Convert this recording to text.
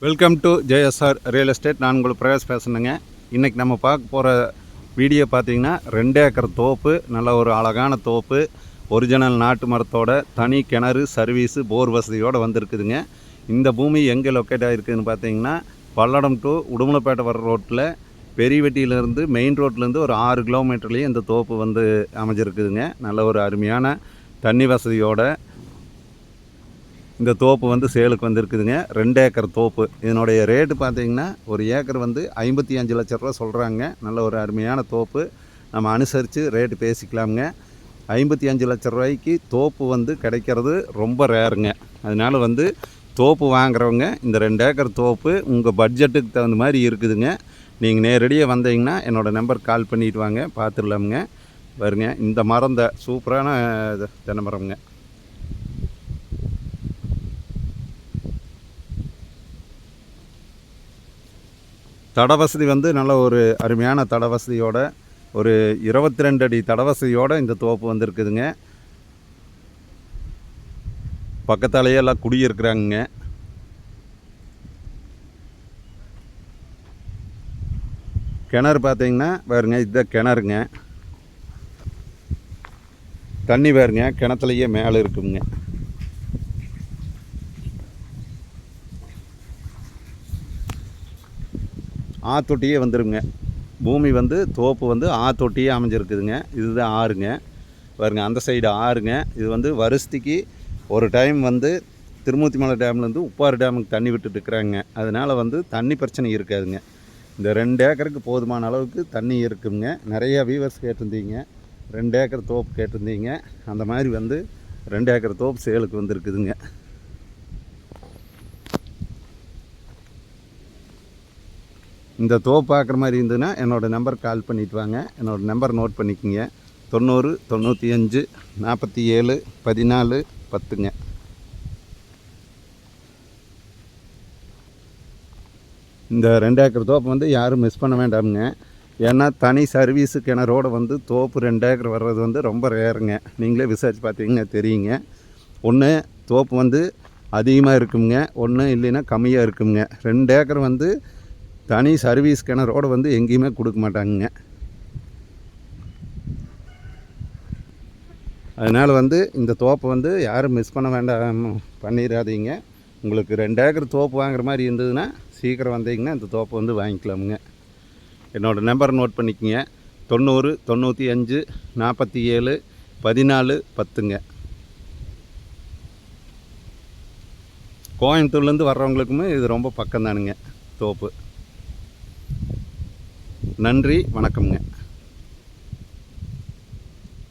Welcome to JSR real estate. நான் உங்களுக்கு பிரகாஷ் பேசுனேங்க. இன்றைக்கி நம்ம பார்க்க போகிற வீடியோ பார்த்திங்கன்னா 2 ஏக்கர் தோப்பு, நல்ல ஒரு அழகான தோப்பு, ஒரிஜினல் நாட்டு மரத்தோட தனி கிணறு சர்வீஸு போர் வசதியோடு வந்திருக்குதுங்க. இந்த பூமி எங்கே லொக்கேட் ஆகிருக்குதுன்னு பார்த்தீங்கன்னா பல்லடம் டு உடுமலைப்பேட்டை வர ரோட்டில் பெரியவெட்டியிலேருந்து மெயின் ரோட்லேருந்து ஒரு 6 கிலோமீட்டர்லேயும் இந்த தோப்பு வந்து அமைஞ்சிருக்குதுங்க. நல்ல ஒரு அருமையான தண்ணி வசதியோட இந்த தோப்பு வந்து சேலுக்கு வந்துருக்குதுங்க. 2 ஏக்கர் தோப்பு. இதனுடைய ரேட்டு பார்த்திங்கன்னா ஒரு ஏக்கர் வந்து 55 லட்ச ரூபா சொல்கிறாங்க. நல்ல ஒரு அருமையான தோப்பு. நம்ம அனுசரித்து ரேட்டு பேசிக்கலாமுங்க. 55 லட்ச ரூபாய்க்கு தோப்பு வந்து கிடைக்கிறது ரொம்ப ரேருங்க. அதனால் வந்து தோப்பு வாங்குறவங்க இந்த 2 ஏக்கர் தோப்பு உங்கள் பட்ஜெட்டுக்கு தகுந்த மாதிரி இருக்குதுங்க. நீங்கள் நேரடியாக வந்தீங்கன்னா என்னோடய நம்பர் கால் பண்ணிவிட்டு வாங்க, பார்த்துடலாமுங்க. பாருங்க, இந்த மரம் சூப்பரான தென்னை மரம்ங்க. தட வசதி வந்து நல்ல ஒரு அருமையான தட வசதியோட ஒரு 22 அடி தட வசதியோடு இந்த தோப்பு வந்துருக்குதுங்க. பக்கத்தாலேயே எல்லாம் குடியிருக்கிறாங்க. கிணறு பார்த்தீங்கன்னா பாருங்க, இதுதான் கிணறுங்க. தண்ணி பாருங்க, கிணத்துலையே மேலே இருக்குங்க. ஆத்தொட்டியே வந்துருங்க. பூமி வந்து தோப்பு வந்து ஆத்தொட்டியே அமைஞ்சிருக்குதுங்க. இதுதான் ஆறுங்க. பாருங்க, அந்த சைடு ஆறுங்க. இது வந்து வருஷத்துக்கு ஒரு டைம் வந்து திருமூர்த்திமலை டேம்லேருந்து உப்பாறு டேமுக்கு தண்ணி விட்டுட்டு இருக்கிறாங்க. அதனால் வந்து தண்ணி பிரச்சனை இருக்காதுங்க. இந்த 2 ஏக்கருக்கு போதுமான அளவுக்கு தண்ணி இருக்குங்க. நிறையா வியூவர்ஸ் கேட்டிருந்தீங்க, 2 ஏக்கர் தோப்பு கேட்டிருந்தீங்க. அந்த மாதிரி வந்து 2 ஏக்கர் தோப்பு சேலுக்கு வந்துருக்குதுங்க. இந்த தோப்பு பார்க்குற மாதிரி இருந்ததுன்னா என்னோடய நம்பர் கால் பண்ணிவிட்டு வாங்க. என்னோடய நம்பர் நோட் பண்ணிக்கோங்க. 90 95 47 14 10ங்க. இந்த 2 ஏக்கர் தோப்பு வந்து யாரும் மிஸ் பண்ண வேண்டாமுங்க. ஏன்னா தனி சர்வீஸு கிணறோடு வந்து தோப்பு 2 ஏக்கர் வர்றது வந்து ரொம்ப ரேருங்க. நீங்களே விசாரிச்சு பார்த்தீங்கன்னா தெரியுங்க. ஒன்று தோப்பு வந்து அதிகமாக இருக்குங்க, ஒன்று இல்லைன்னா கம்மியாக இருக்குங்க. 2 ஏக்கர் வந்து தனி சர்வீஸ் கிணறோடு வந்து எங்கேயுமே கொடுக்க மாட்டாங்க. அதனால் வந்து இந்த தோப்பை வந்து யாரும் மிஸ் பண்ண வேண்டாம், பண்ணிடாதீங்க. உங்களுக்கு 2 ஏக்கர் தோப்பு வாங்குற மாதிரி இருந்ததுன்னா சீக்கிரம் வந்தீங்கன்னா இந்த தோப்பை வந்து வாங்கிக்கலாமுங்க. என்னோடய நம்பர் நோட் பண்ணிக்கோங்க. 90 95 47 14 10ங்க. கோயம்புத்தூர்லேருந்து வர்றவங்களுக்குமே இது ரொம்ப பக்கம்தானுங்க தோப்பு. நன்றி, வணக்கம்ங்க.